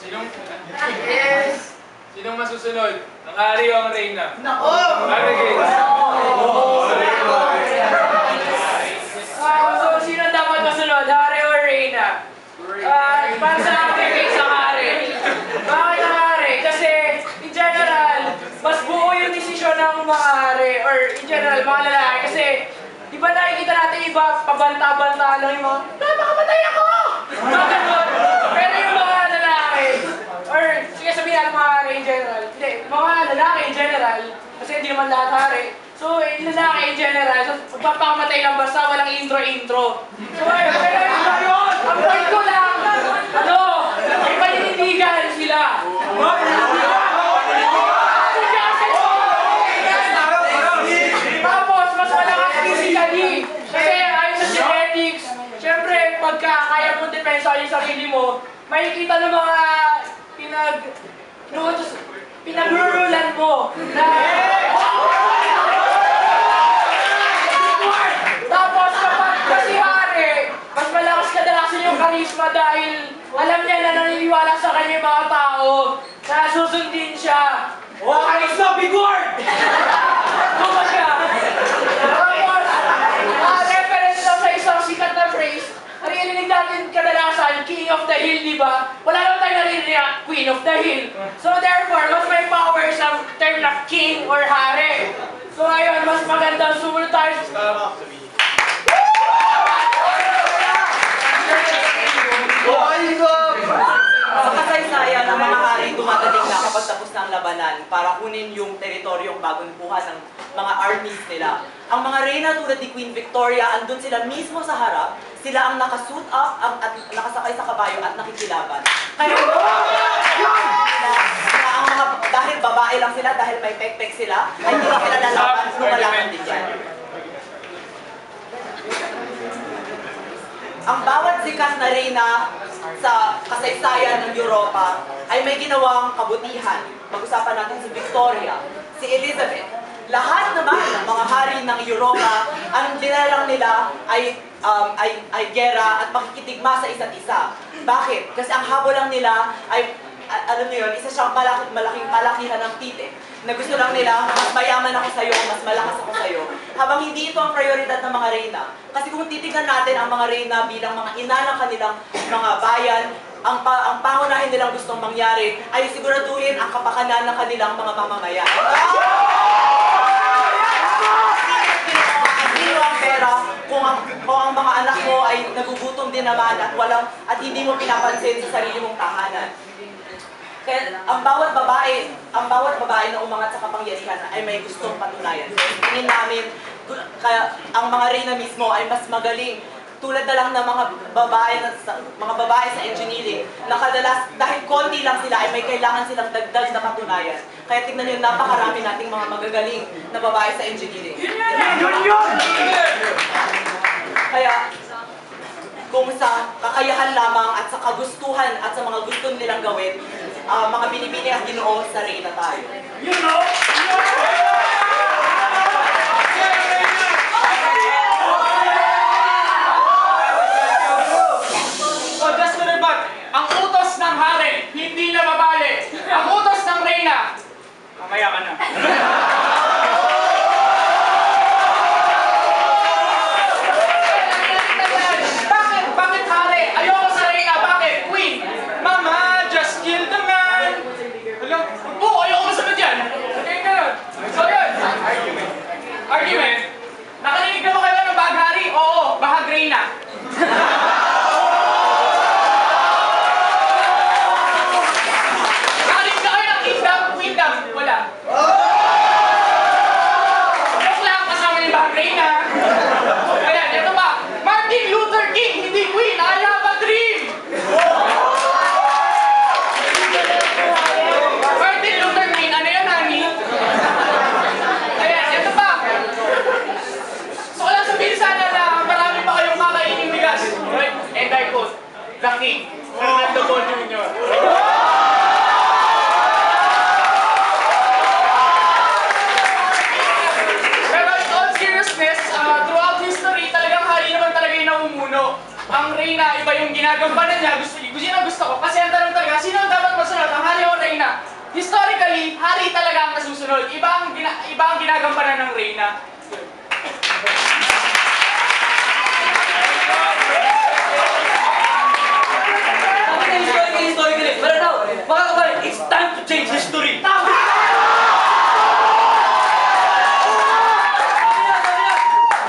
Yes! Sinong masusunod? Ang hari o ang reyna? Nako! So, sino dapat masunod? Hari o reyna? Para sa akin, isang hari. Bakit ang hari? Kasi, in general, mas buo yung desisyon ng mga hari. Or, in general, mga lalaki. Kasi, di ba nakikita natin iba, pabanta-banta lang yung mga, napakapatay ako! Mga ganun. Pero yung mga lalaki, or sige sabihin natin mga hari in general, hindi, mga lalaki in general, kasi hindi naman lahat hari. So, yung lalaki in general, so, magpapakamatay lang basta walang intro-intro. So, ayun, pero yun, ang point ko lang, ano, may paninindigan sila. Tapos, mas malakas physically. Kasi ayon sa genetics, syempre, pagka kaya mong depensa yung sarili mo, makikita ng mga pinagrurulan mo na tapos kapag kasi hari, mas malakas kadalasan yung karisma dahil alam niya na naniniwala sa kanya yung mga tao na susundin siya. Oh, karisma, big word! Kumbaga, tapos, reference lang sa isang sikat na phrase, naririnig natin kadalasan, King of the Hill, di ba? Wala naman tayo naririnig na Queen of the Hill. So therefore, mas may power sa term na King or Hari. So ayun, mas magandang sumunod tayo. Sa kasaysayan, ang mga hari dumadating na kapag tapos na ang labanan para kunin yung teritoryong bagong buha ng mga armies nila. Ang mga reyna tulad ni Queen Victoria, andun sila mismo sa harap, sila ang nakasuit up at nakasakay sa kabayo at nakikilaban. Kaya ang mga, dahil babae lang sila, dahil may pekpek sila, ay hindi sila lalaban, lumalaban din yan. Ang bawat sikat na reyna sa kasaysayan ng Europa ay may ginawang kabutihan. Pag-usapan natin si Victoria, si Elizabeth. Lahat naman ng mga hari ng Europa, ang dinalang nila ay gera at makikitigma sa isa't isa. Bakit? Kasi ang habol lang nila ay, alam niyo yun, isa siyang malaking palakihan ng tite na gusto lang nila, mas mayaman ako sa'yo, mas malakas ako sa'yo. Habang hindi ito ang prioridad ng mga reyna. Kasi kung titignan natin ang mga reyna bilang mga ina ng kanilang mga bayan, ang pangunahin nilang gustong mangyari ay siguraduhin ang kapakanan ng kanilang mga mamamayan. Hindi ang pera kung ang mga anak mo ay nagugutom din naman at hindi mo pinapansin sa sarili mong tahanan. Kaya ang bawat babae na umangat sa kapangyarihan ay may gustong patunayan. Tingin namin, kaya ang mga reyna mismo ay mas magaling. Tulad na lang ng mga babae sa engineering, na kadalas, dahil konti lang sila, ay may kailangan silang dagdag na patunayan. Kaya tignan nyo, napakarami nating mga magagaling na babae sa engineering. Kaya, kung sa kakayahan lamang at sa kagustuhan at sa mga gusto nilang gawin, mga binibini at ginoo sa reyna tayo. You know? So just to rebut, ang utos ng hari, hindi na babali. Ang utos ng reyna, mamaya ka na. Bakit hari? Ayoko sa reyna. Bakit? Queen. Mama, just kill the man. Alam, ayoko masunod yan. Okay, ganun. So yun. Argument. Nakalinig na mo kayo ng bahag hari? Oo, bahag reyna. Nakalinig na kayo ng kingdom? Queendom? Wala. Joke lang, kasama ni bahag reyna. Ayan, ito pa. Martin Luther King, hindi Queen. I have a dream. Martin Luther King, ano yan, honey? Ayan, ito pa. So, lang sabihin sana na marami pa kayong kakaining bigas. Right? And I quote, the King, Fernando Bo Jr. Pero in all seriousness, throughout history, talagang hari naman talaga yung namumuno. Ang reyna, iba yung ginagampanan niya. Gusto ko. Kasi ang tanong talaga, sino ang dapat susunod. Iba ang ginagampanan ng Reyna. Historically. Pero now, mga kabayan, it's time to change history.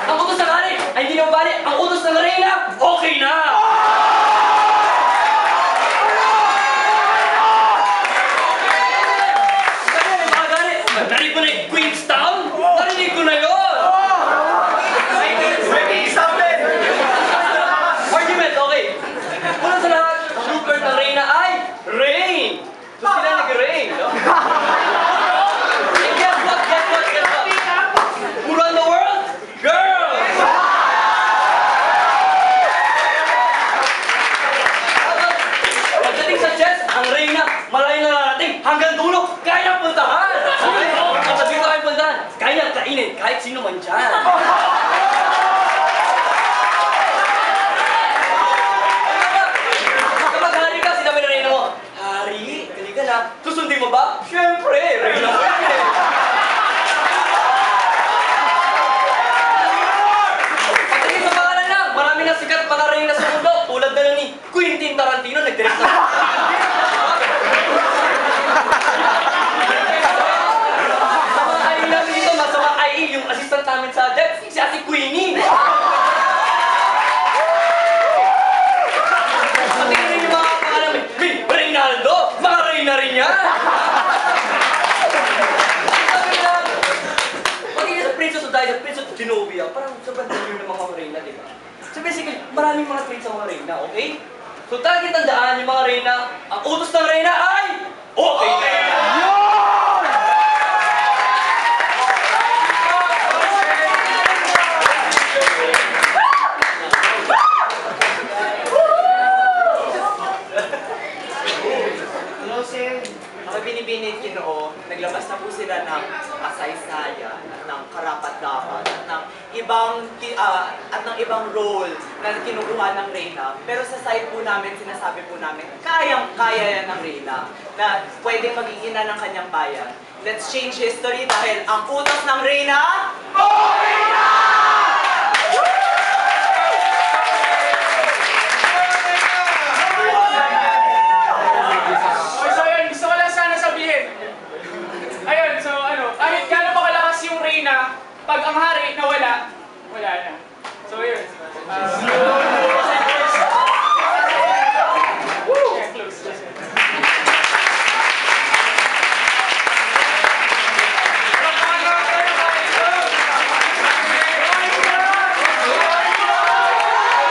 Ang utos ng hari ay hindi na mabali. Ang utos ng Reyna, okay na! Narinig ko na yung Queenstown? Narinig ko na yun! Argument, okay. Una sa lahat, ang super ng Reyna ay rain! So sila nag-rain, no? And guess what? Who run the world? Girls! Pagdating sa chess, ang Reyna, malayo na narating hanggang dulo, kaya puntahan! Okay? Ang sabi ko kayo puntahan, kaya kainin kahit sino man dyan. Kapag hari ka, sinabi na Reyna mo, Hari, gali ka na, susundin mo ba? Siyempre, Reyna mo yan eh. Pagdating sa pangalan lang, marami na sikat mga Reyna sa mundo, tulad na lang ni Quentin Tarantino, nag-direct na. Sa mga IE namin dito, nasa mga IE, yung assistant namin sa DEP, si Ate Queenie. Pati rin yung mga pangalan namin, Reynaldo, mga Reyna rin yan. Sabi lang, pati sa Princess of Diana, Princess of Genovia, parang sobrang dami ng mga Reyna, di ba? So basically, maraming mga traits sa mga Reyna, okay? So talagang tandaan yung mga Reyna, ang utos ng Reyna ay okay na! Ang binibinit Ginoo, naglabas na po sila ng kasaysayan, ng karapat-dapat, at ng ibang role na kinukuha ng Reyna. Pero sa side po namin, sinasabi po namin, kayang-kaya yan ng Reyna na pwedeng maging ina ng kanyang bayan. Let's change history dahil ang utos ng Reyna, okay na! Ayun, so ano, kahit gano'n pa kalakas yung Reyna, pag ang hari nawala, wala na. So yun.